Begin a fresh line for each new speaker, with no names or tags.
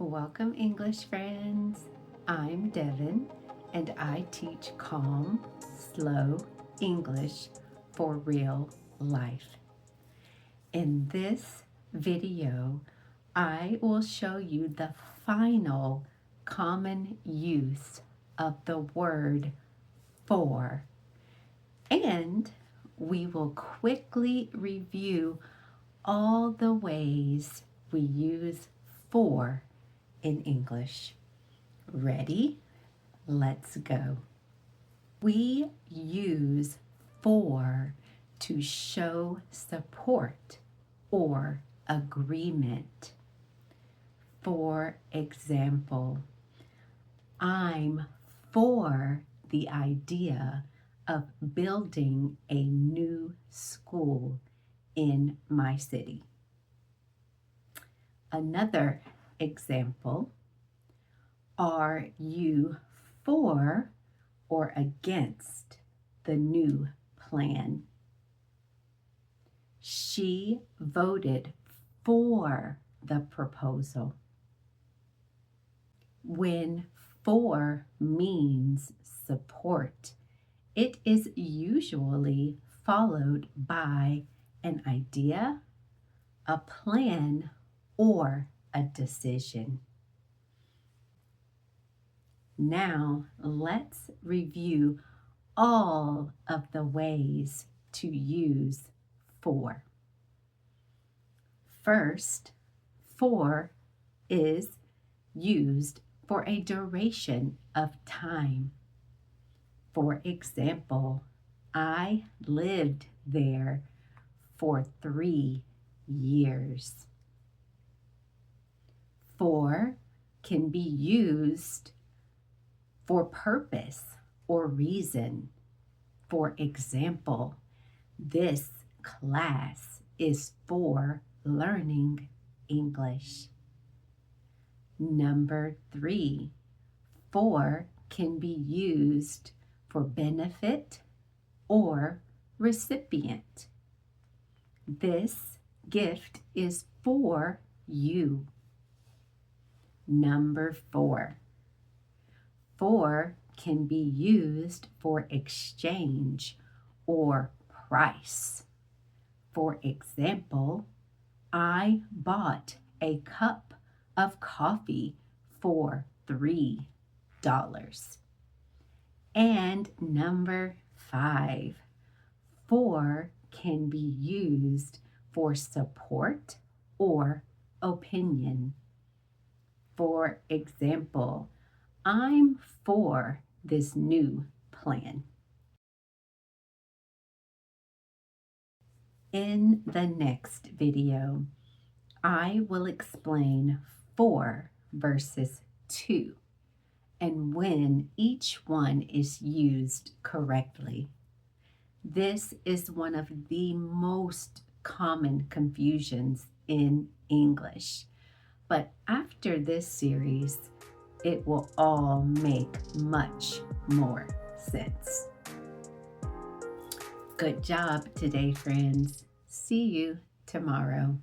Welcome, English friends. I'm Devin, and I teach calm, slow English for real life. In this video, I will show you the final common use of the word for, and we will quickly review all the ways we use for in English. Ready? Let's go. We use for to show support or agreement. For example, I'm for the idea of building a new school in my city. Another example, are you for or against the new plan? She voted for the proposal. When for means support, it is usually followed by an idea, a plan, or a decision. Now let's review all of the ways to use for. First, for is used for a duration of time. For example, I lived there for 3 years. For can be used for purpose or reason. For example, this class is for learning English. Number 3, for can be used for benefit or recipient. This gift is for you. Number 4, for can be used for exchange or price. For example, I bought a cup of coffee for $3. And number 5, for can be used for support or opinion. For example, I'm for this new plan. In the next video, I will explain for versus to and when each one is used correctly. This is one of the most common confusions in English, but after this series, it will all make much more sense. Good job today, friends. See you tomorrow.